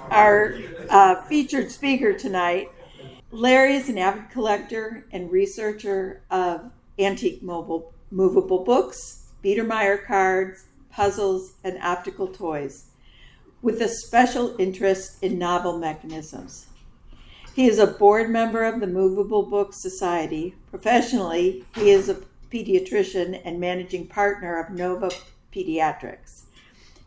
our featured speaker tonight. Larry is an avid collector and researcher of antique movable books, Biedermeier cards, puzzles, and optical toys, with a special interest in novel mechanisms. He is a board member of the Moveable Book Society. Professionally, he is a pediatrician and managing partner of Nova Pediatrics.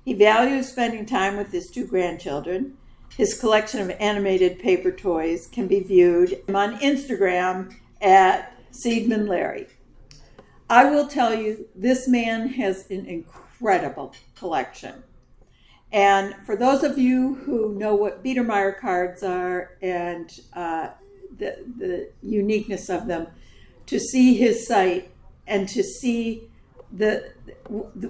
He values spending time with his two grandchildren. His collection of animated paper toys can be viewed on Instagram at Seidman Larry. I will tell you, this man has an incredible collection. And for those of you who know what Biedermeier cards are and the uniqueness of them, to see his site and to see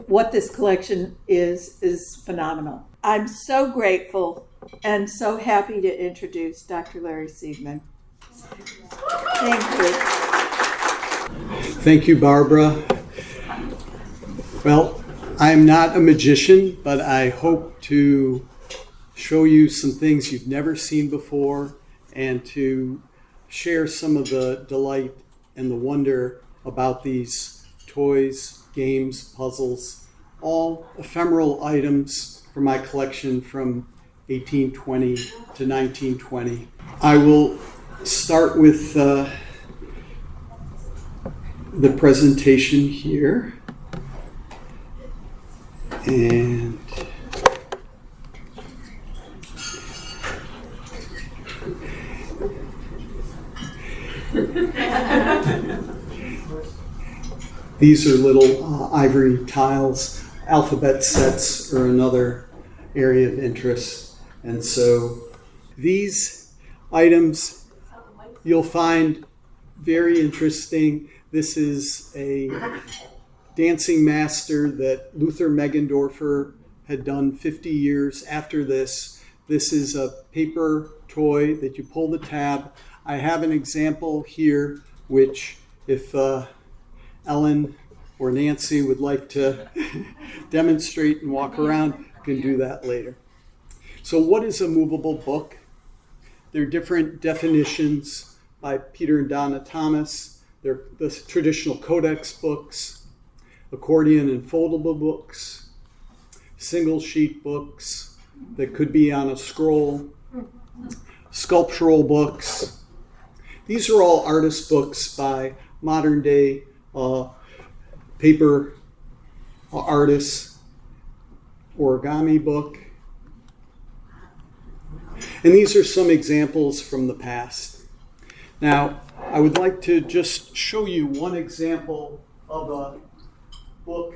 what this collection is phenomenal. I'm so grateful and so happy to introduce Dr. Larry Seidman. Thank you. Thank you, Barbara. Well, I'm not a magician, but I hope to show you some things you've never seen before and to share some of the delight and the wonder about these toys, games, puzzles, all ephemeral items from my collection from 1820 to 1920. I will start with the presentation here. And these are little ivory tiles. Alphabet sets are another area of interest. And so these items you'll find very interesting. This is a dancing master that Luther Meggendorfer had done 50 years after this. This is a paper toy that you pull the tab. I have an example here, which if Ellen or Nancy would like to demonstrate and walk around, you can do that later. So what is a movable book? There are different definitions by Peter and Donna Thomas. They're the traditional codex books, accordion and foldable books, single sheet books that could be on a scroll, sculptural books. These are all artist books by modern day paper artists, origami book. And these are some examples from the past. Now, I would like to just show you one example of a book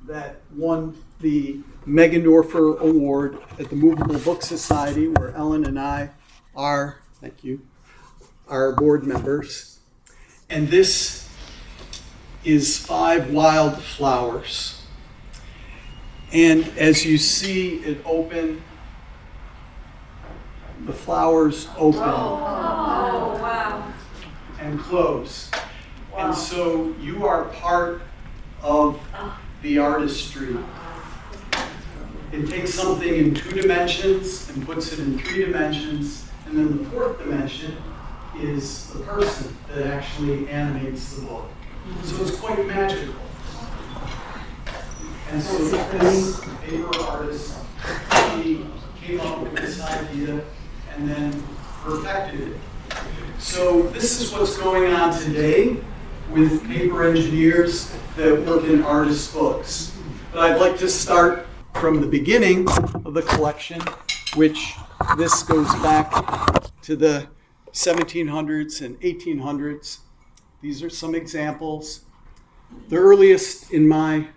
that won the Meggendorfer Award at the Moveable Book Society, where Ellen and I are, thank you, are board members. And this is 5 Wild Flowers. And as you see it open, the flowers open. Oh, wow. And close. Wow. And so you are part of the artistry. It takes something in 2 dimensions and puts it in 3 dimensions, and then the 4th dimension is the person that actually animates the book. So it's quite magical. And so this paper artist, he came up with this idea and then perfected it. So this is what's going on today with paper engineers that work in artist books. But I'd like to start from the beginning of the collection, which this goes back to the 1700s and 1800s. These are some examples. The earliest in my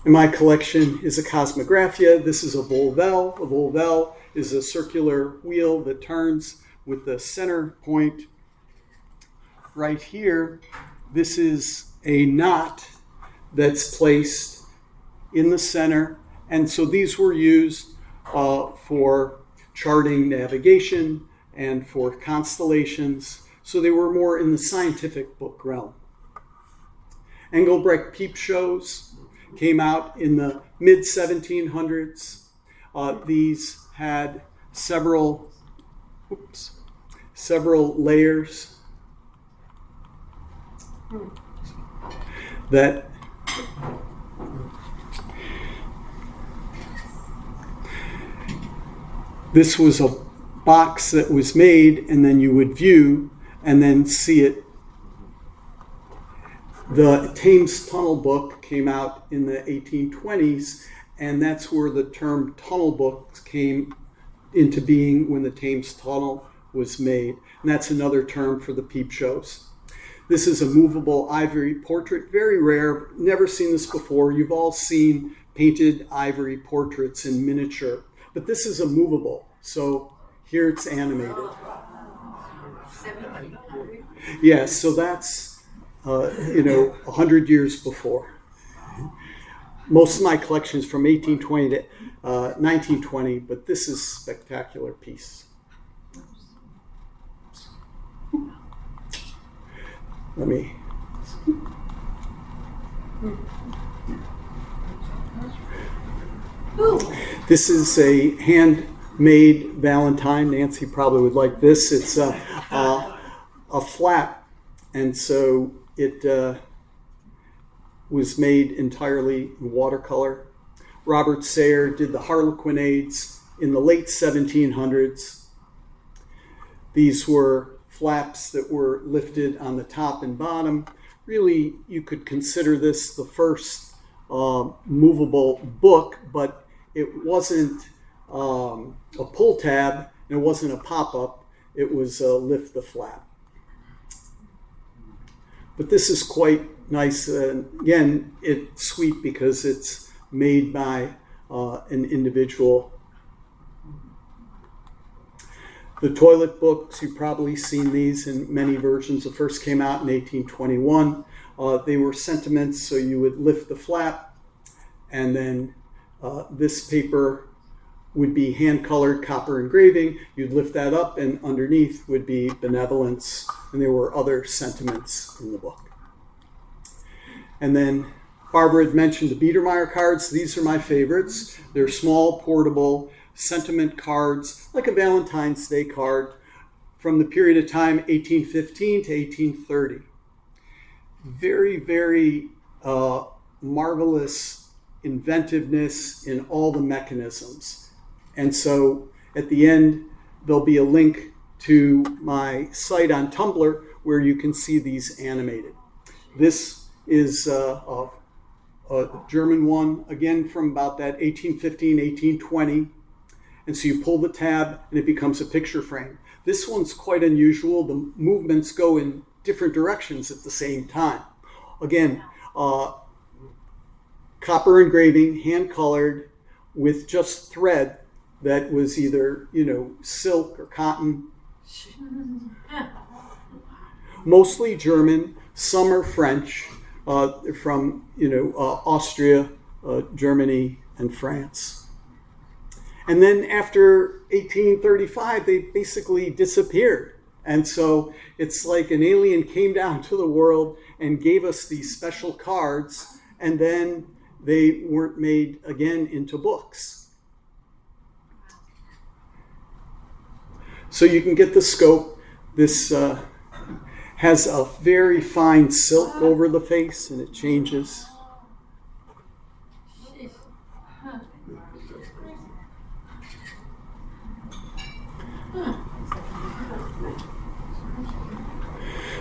collection is a Cosmographia. This is a Volvel. A Volvel is a circular wheel that turns with the center point right here. This is a knot that's placed in the center. And so these were used for charting navigation and for constellations. So they were more in the scientific book realm. Engelbrecht peep shows came out in the mid-1700s. These had several layers that this was a box that was made, and then you would view and then see it. The Thames Tunnel book came out in the 1820s, and that's where the term tunnel books came into being, when the Thames Tunnel was made. And that's another term for the peep shows. This is a movable ivory portrait, very rare, never seen this before. You've all seen painted ivory portraits in miniature, but this is a movable, so here it's animated. Yeah, so that's 100 years before. Most of my collection is from 1820 to 1920, but this is a spectacular piece. Let me. This is a handmade Valentine. Nancy probably would like this. It's a flap, and so it was made entirely in watercolor. Robert Sayer did the Harlequinades in the late 1700s. These were flaps that were lifted on the top and bottom. Really, you could consider this the first movable book, but it wasn't a pull tab, and it wasn't a pop-up. It was a lift the flap. But this is quite nice. Again, it's sweet because it's made by an individual. The toilet books, you've probably seen these in many versions. The first came out in 1821. They were sentiments, so you would lift the flap, and then this paper would be hand-colored copper engraving. You'd lift that up, and underneath would be benevolence, and there were other sentiments in the book. And then Barbara had mentioned the Biedermeier cards. These are my favorites. They're small, portable, sentiment cards, like a Valentine's Day card from the period of time 1815 to 1830. Very, very marvelous inventiveness in all the mechanisms. And so at the end, there'll be a link to my site on Tumblr where you can see these animated. This is a German one, again from about that 1815, 1820. And so you pull the tab and it becomes a picture frame. This one's quite unusual. The movements go in different directions at the same time. Again, copper engraving, hand colored, with just thread that was either, silk or cotton. Mostly German, some are French, from, Austria, Germany, and France. And then after 1835, they basically disappeared. And so it's like an alien came down to the world and gave us these special cards, and then they weren't made again into books. So you can get the scope. This has a very fine silk over the face, and it changes.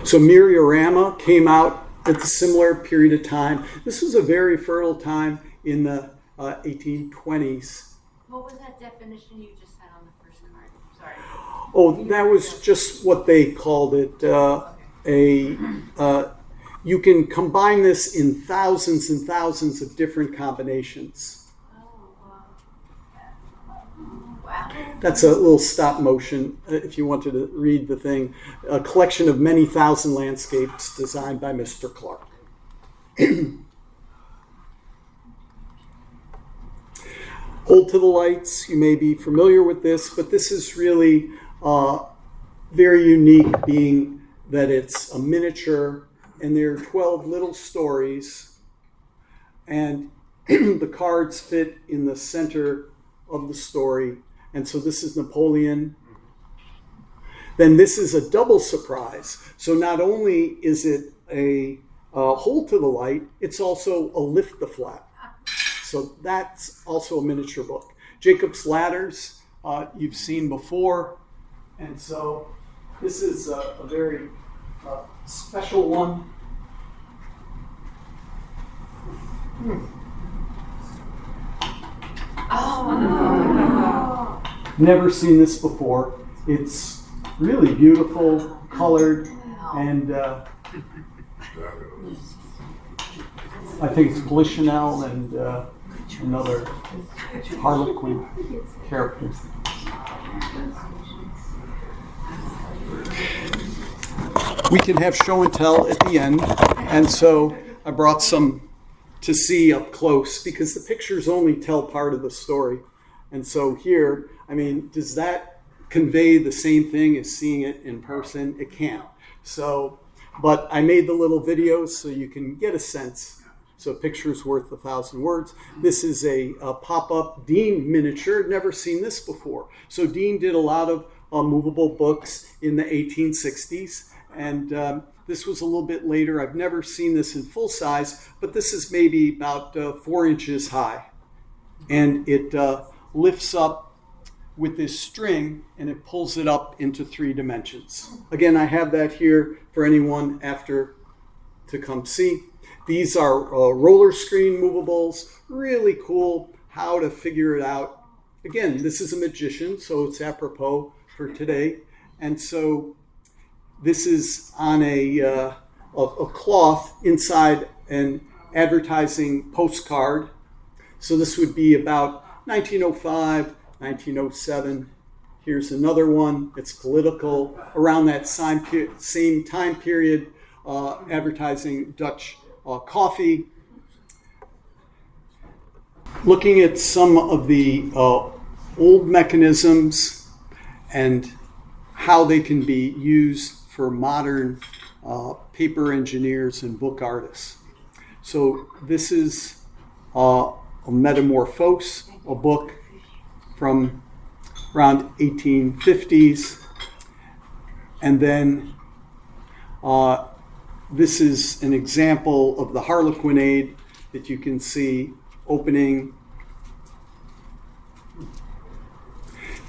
So Miriorama came out at the similar period of time. This was a very fertile time in the 1820s. What was that definition you just had on the first card? Sorry. Oh, that was just what they called it. You can combine this in thousands and thousands of different combinations. Wow. That's a little stop motion, if you wanted to read the thing. A collection of many thousand landscapes designed by Mr. Clark. Hold to the Lights, you may be familiar with this, but this is really very unique, being that it's a miniature and there are 12 little stories, and the cards fit in the center of the story, And so this is Napoleon. Then this is a double surprise. So not only is it a hold to the light, it's also a lift the flap. So that's also a miniature book. Jacob's Ladders, you've seen before. And so this is a very special one. Oh. Never seen this before. It's really beautiful, colored, and I think it's Polichinelle and another Harlequin character. We can have show and tell at the end, and so I brought some to see up close because the pictures only tell part of the story. And so here, I mean, does that convey the same thing as seeing it in person? It can't. So, but I made the little videos so you can get a sense. So a picture's worth 1,000 words. This is a pop-up Dean miniature. Never seen this before. So Dean did a lot of movable books in the 1860s. And this was a little bit later. I've never seen this in full size, but this is maybe about 4 inches high. And it lifts up with this string and it pulls it up into 3 dimensions. Again, I have that here for anyone after to come see. These are roller screen movables, really cool how to figure it out. Again, this is a magician, so it's apropos for today. And so this is on a cloth inside an advertising postcard. So this would be about 1905, 1907. Here's another one. It's political. Around that same time period, advertising Dutch coffee. Looking at some of the old mechanisms and how they can be used for modern paper engineers and book artists. So this is a Metamorphose, a book from around 1850s. And then this is an example of the Harlequinade that you can see opening.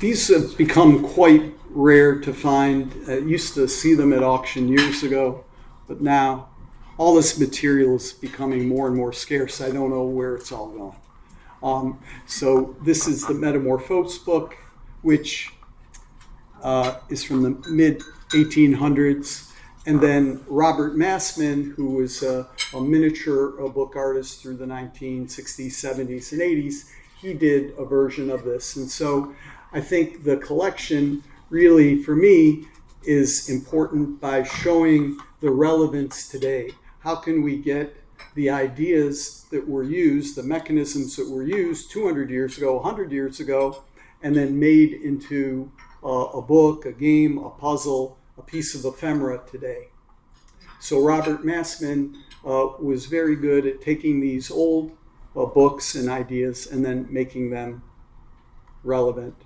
These have become quite rare to find. I used to see them at auction years ago, but now all this material is becoming more and more scarce. I don't know where it's all going. So this is the Metamorphose book, which is from the mid-1800s. And then Robert Massman, who was a miniature book artist through the 1960s, 70s, and 80s, he did a version of this. And so I think the collection really, for me, is important by showing the relevance today. How can we get the ideas that were used, the mechanisms that were used 200 years ago, 100 years ago, and then made into a book, a game, a puzzle, a piece of ephemera today. So Robert Massman was very good at taking these old books and ideas and then making them relevant.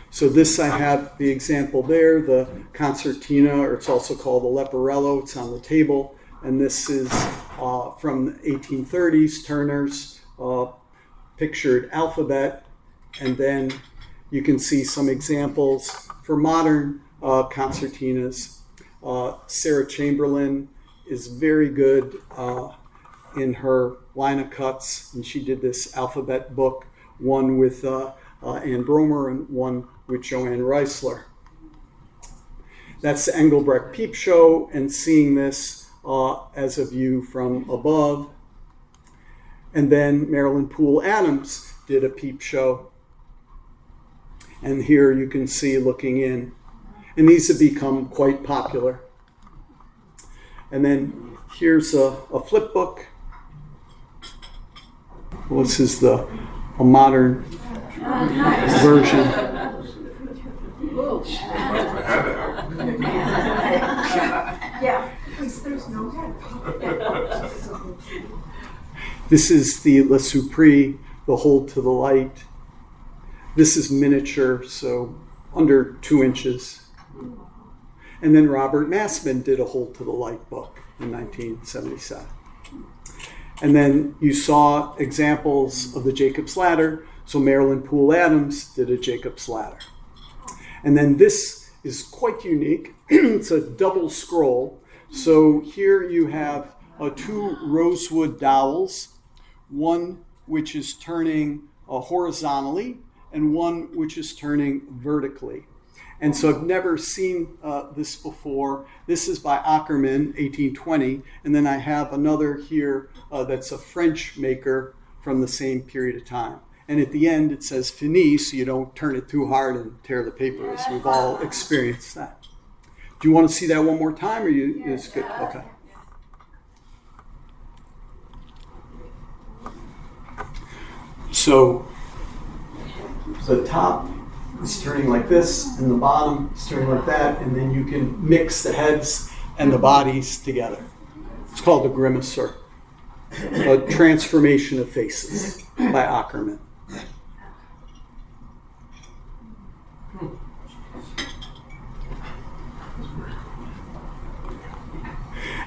So this, I have the example there, the concertina, or it's also called the leporello. It's on the table. And this is from the 1830s, Turner's pictured alphabet. And then you can see some examples for modern concertinas. Sarah Chamberlain is very good in her line of cuts, and she did this alphabet book, one with Ann Bromer and one with Joanne Reisler. That's the Engelbrecht Peep Show, and seeing this as a view from above. And then Marilyn Poole Adams did a peep show. And here you can see looking in. And these have become quite popular. And then here's a flip book. Well, this is a modern version. This is the Le Supri, the Hold to the Light. This is miniature, so under 2 inches. And then Robert Massman did a Hold to the Light book in 1977. And then you saw examples of the Jacob's Ladder. So Marilyn Poole Adams did a Jacob's Ladder. And then this is quite unique. It's a double scroll. So here you have 2 rosewood dowels, one which is turning horizontally and one which is turning vertically. And so I've never seen this before. This is by Ackermann, 1820. And then I have another here that's a French maker from the same period of time. And at the end, it says "fini," so you don't turn it too hard and tear the paper, as we've all experienced that. Do you want to see that one more time, or you? It's good. Okay. So the top is turning like this, and the bottom is turning like that, and then you can mix the heads and the bodies together. It's called a grimacer, a transformation of faces by Ackermann.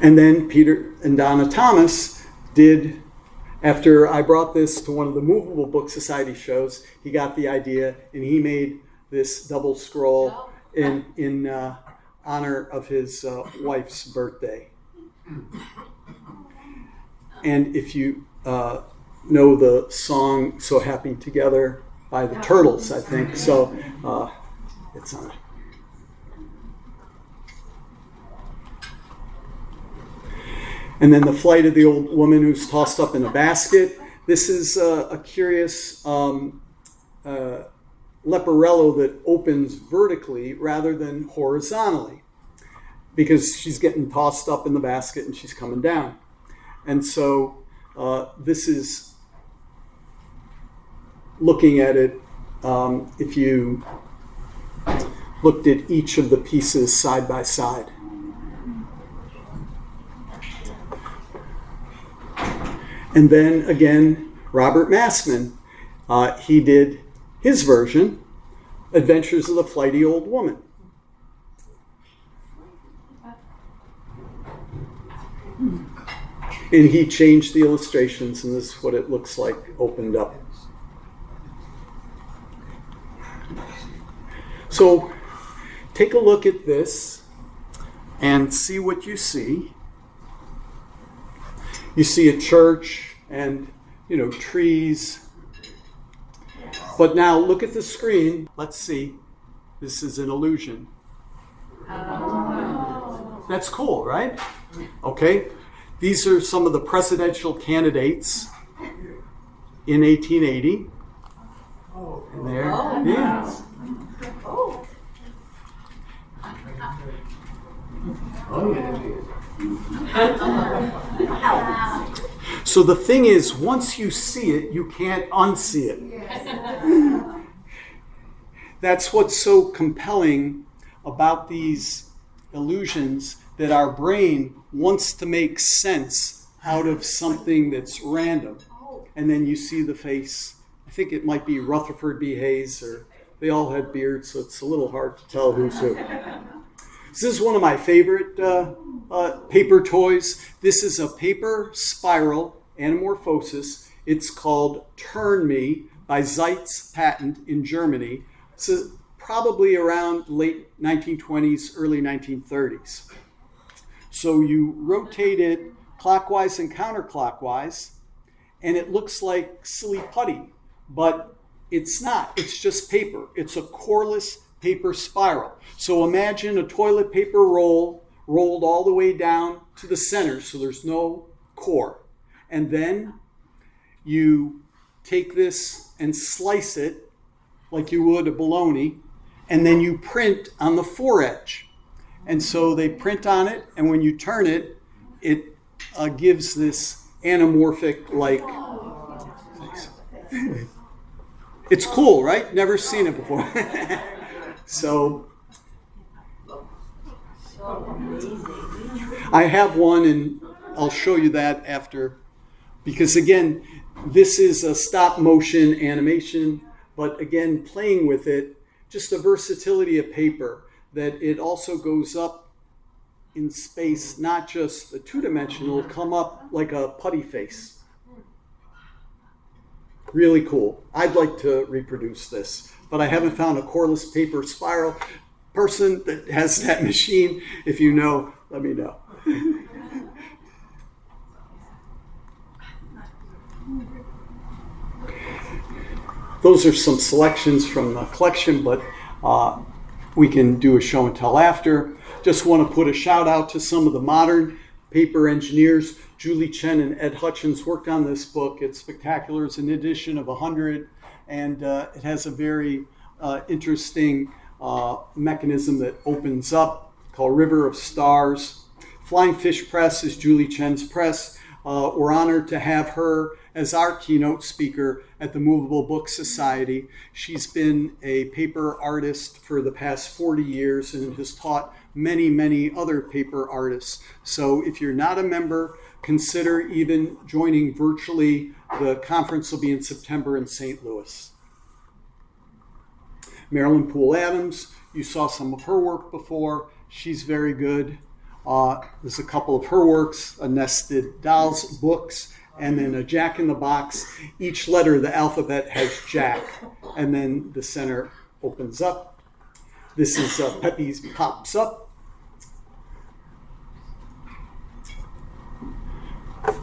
And then Peter and Donna Thomas did, after I brought this to one of the Moveable Book Society shows, he got the idea and he made this double scroll in honor of his wife's birthday. And if you know the song "So Happy Together" by the Turtles, I think, so it's on it. And then the flight of the old woman who's tossed up in a basket. This is a curious leporello that opens vertically rather than horizontally, because she's getting tossed up in the basket and she's coming down. And so this is looking at it, if you looked at each of the pieces side by side. And then again, Robert Massman, he did his version, Adventures of the Flighty Old Woman. And he changed the illustrations, and this is what it looks like opened up. So take a look at this and see what you see. You see a church and, trees. But now look at the screen. Let's see. This is an illusion. That's cool, right? Okay. These are some of the presidential candidates in 1880. And there, yeah. So the thing is, once you see it, you can't unsee it. That's what's so compelling about these illusions, that our brain wants to make sense out of something that's random. And then you see the face. I think it might be Rutherford B. Hayes, or they all had beards, so it's a little hard to tell who's who. This is one of my favorite paper toys. This is a paper spiral anamorphosis. It's called Turn Me by Zeitz Patent in Germany. This is probably around late 1920s, early 1930s. So you rotate it clockwise and counterclockwise, and it looks like silly putty, but it's not. It's just paper. It's a coreless paper spiral. So imagine a toilet paper roll rolled all the way down to the center, so there's no core. And then you take this and slice it like you would a bologna, and then you print on the foredge. And so they print on it, and when you turn it, it gives this anamorphic, like... It's cool, right? Never seen it before. So I have one, and I'll show you that after, because again, this is a stop motion animation but again, playing with it, just the versatility of paper, that it also goes up in space, not just the two-dimensional, come up like a putty face. Really cool. I'd like to reproduce this, but I haven't found a coreless paper spiral person that has that machine. If you know, let me know. Those are some selections from the collection, but we can do a show and tell after. Just want to put a shout out to some of the modern paper engineers. Julie Chen and Ed Hutchins worked on this book. It's spectacular. It's an edition of 100, and it has a very interesting mechanism that opens up called River of Stars. Flying Fish Press is Julie Chen's press. We're honored to have her as our keynote speaker at the Moveable Book Society. She's been a paper artist for the past 40 years and has taught many, many other paper artists. So if you're not a member, consider even joining virtually. The conference will be in September in St. Louis. Marilyn Poole Adams, you saw some of her work before. She's very good. There's a couple of her works, a Nested Dolls books, and then a Jack in the Box. Each letter of the alphabet has Jack, and then the center opens up. This is Pepe's Pops Up.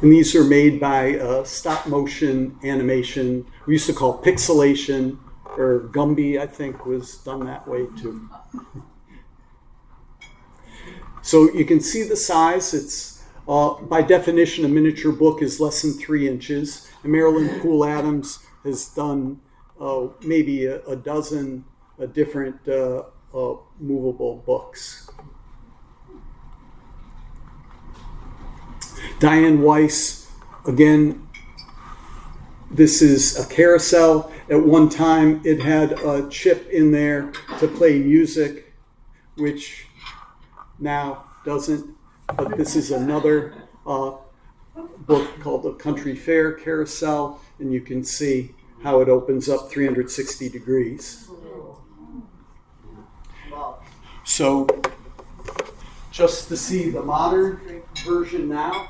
And these are made by stop motion animation. We used to call pixelation, or Gumby, I think, was done that way too. So you can see the size. It's by definition, a miniature book is less than 3 inches. And Marilyn Poole Adams has done maybe a dozen different movable books. Diane Weiss, again, this is a carousel. At one time, it had a chip in there to play music, which now doesn't. But this is another book called The Country Fair Carousel, and you can see how it opens up 360 degrees. So just to see the modern version now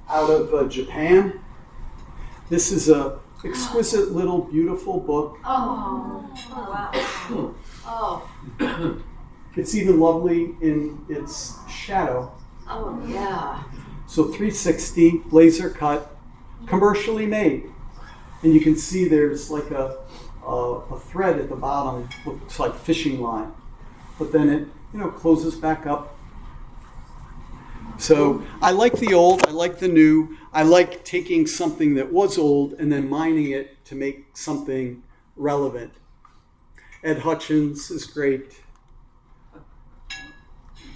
out of Japan. This is a exquisite little beautiful book. Oh, wow. Oh. It's even lovely in its shadow. Oh, yeah. So 360, laser cut, commercially made. And you can see there's like a thread at the bottom, looks like fishing line. But then it, closes back up. So I like the old, I like the new. I like taking something that was old and then mining it to make something relevant. Ed Hutchins is great.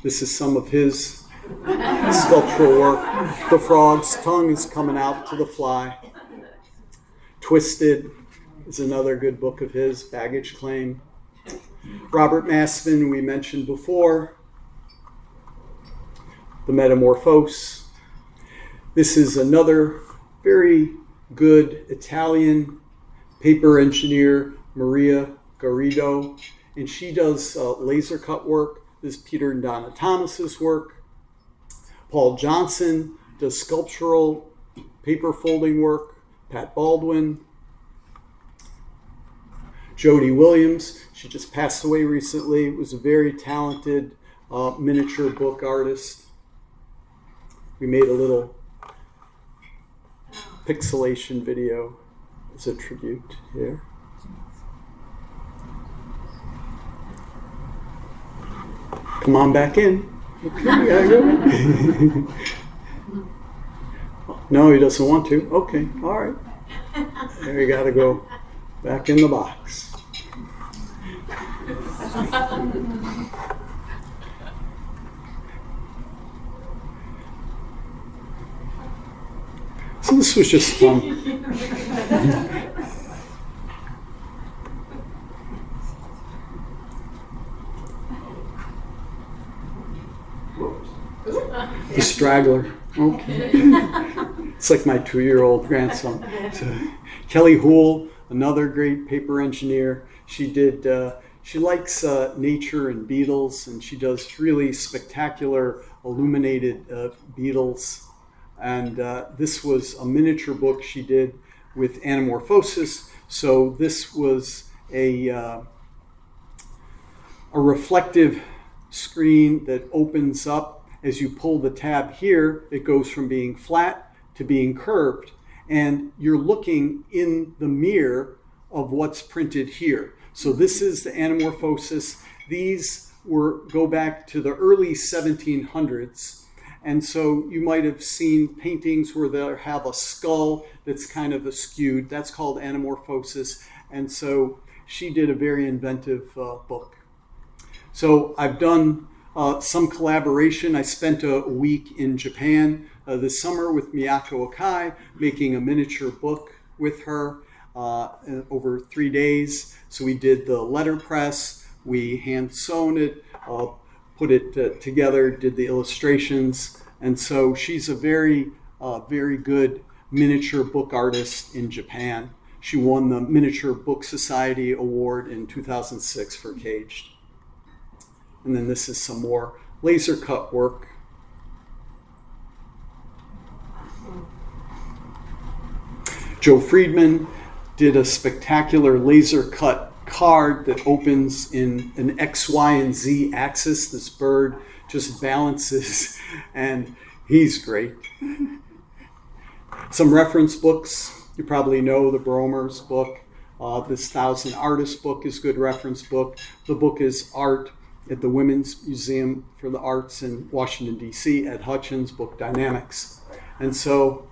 This is some of his sculptural work. The frog's tongue is coming out to the fly. Twisted is another good book of his, Baggage Claim. Robert Masvin, we mentioned before. The Metamorphose. This is another very good Italian paper engineer, Maria Garrido, and she does laser cut work. This is Peter and Donna Thomas's work. Paul Johnson does sculptural paper folding work. Pat Baldwin. Jody Williams, she just passed away recently, was a very talented miniature book artist. We made a little pixelation video as a tribute here. Come on back in. Okay, gotta go. No, he doesn't want to. Okay, all right. There you gotta go back in the box. So this was just fun. The straggler. Okay. It's like my 2-year-old grandson. So, Kelly Houle, another great paper engineer. She likes nature and beetles, and she does really spectacular illuminated beetles. And this was a miniature book she did with anamorphosis. So this was a reflective screen that opens up. As you pull the tab here, it goes from being flat to being curved. And you're looking in the mirror of what's printed here. So this is the anamorphosis. These go back to the early 1700s. And so you might have seen paintings where they'll have a skull that's kind of askewed. That's called anamorphosis. And so she did a very inventive book. So I've done some collaboration. I spent a week in Japan this summer with Miyako Akai, making a miniature book with her over 3 days. So we did the letterpress, we hand sewn it, put it together, did the illustrations. And so she's a very good miniature book artist in Japan. She won the Miniature Book Society Award in 2006 for Caged. And then this is some more laser cut work. Joe Friedman did a spectacular laser cut card that opens in an X, Y, and Z axis. This bird just balances, and he's great. Some reference books. You probably know the Bromer's book. This 1,000 Artists book is a good reference book. The book is Art at the Women's Museum for the Arts in Washington, D.C. at Hutchins Book Dynamics. And so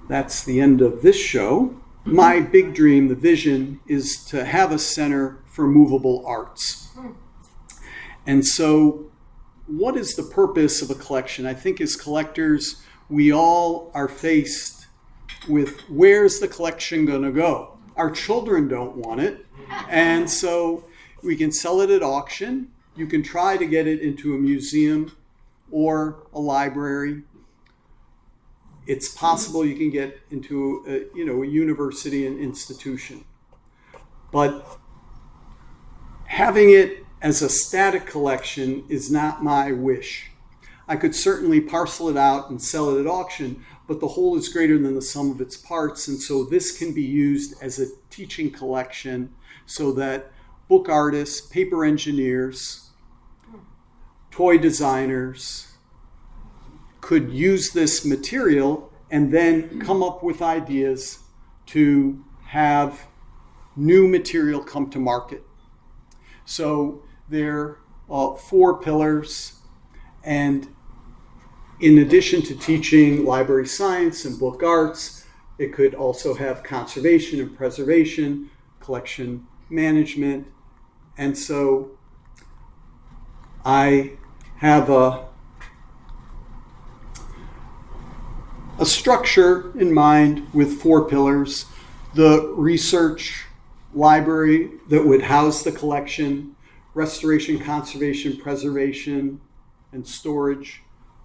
that's the end of this show. My big dream, the vision, is to have a center for movable arts. And so what is the purpose of a collection? I think as collectors, we all are faced with where's the collection going to go? Our children don't want it. And so we can sell it at auction. You can try to get it into a museum or a library. It's possible you can get into a university and institution. But having it as a static collection is not my wish. I could certainly parcel it out and sell it at auction, but the whole is greater than the sum of its parts. And so this can be used as a teaching collection so that book artists, paper engineers, toy designers could use this material and then come up with ideas to have new material come to market. So there are 4 pillars, and in addition to teaching library science and book arts, it could also have conservation and preservation, collection management. And so I have a structure in mind with 4 pillars. The research library that would house the collection, restoration, conservation, preservation, and storage.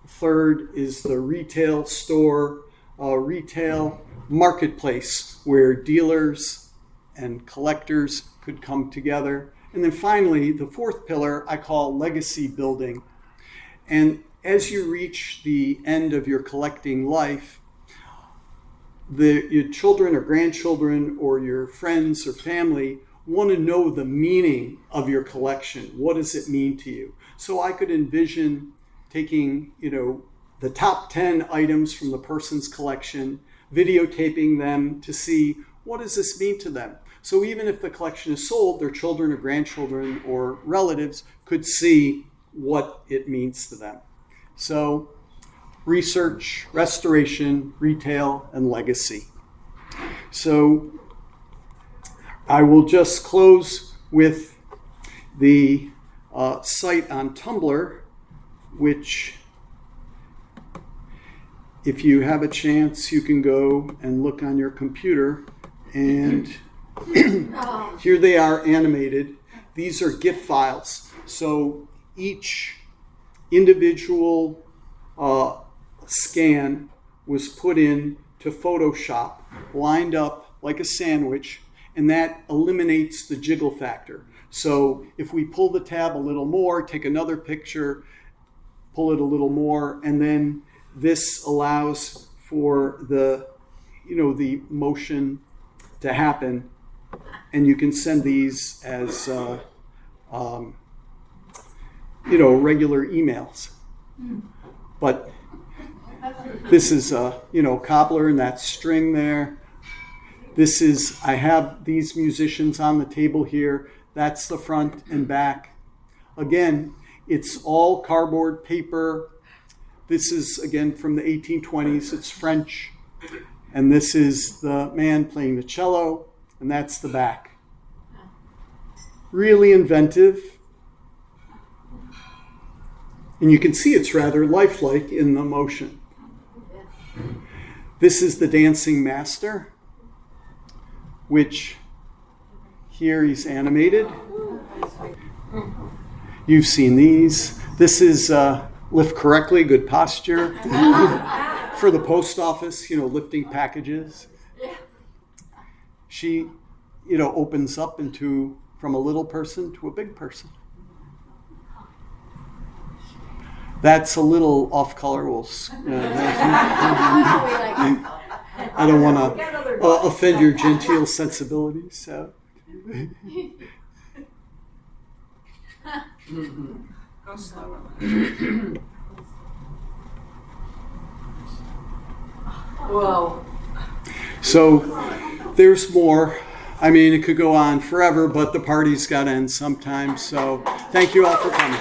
Third is the retail store, retail marketplace where dealers and collectors could come together. And then finally, the 4th pillar I call legacy building. And as you reach the end of your collecting life, your children or grandchildren or your friends or family want to know the meaning of your collection. What does it mean to you? So I could envision taking, the top 10 items from the person's collection, videotaping them to see what does this mean to them. So even if the collection is sold, their children or grandchildren or relatives could see what it means to them. So research, restoration, retail, and legacy. So I will just close with the site on Tumblr, which if you have a chance, you can go and look on your computer. And here they are animated. These are GIF files. So each individual scan was put in to Photoshop, lined up like a sandwich, and that eliminates the jiggle factor. So if we pull the tab a little more, take another picture, pull it a little more, and then this allows for the motion to happen, and you can send these as regular emails. But this is cobbler, and that string there. This is, I have these musicians on the table here. That's the front and back. Again, it's all cardboard paper. This is, again, from the 1820s. It's French. And this is the man playing the cello, and that's the back. Really inventive. And you can see it's rather lifelike in the motion. This is the dancing master, which here he's animated. You've seen these. This is lift correctly, good posture. For the post office, lifting packages. She, opens up from a little person to a big person. That's a little off color. I don't want to offend your genteel sensibilities. So. Go slower. Whoa. So there's more. I mean, it could go on forever, but the party's got to end sometime. So thank you all for coming.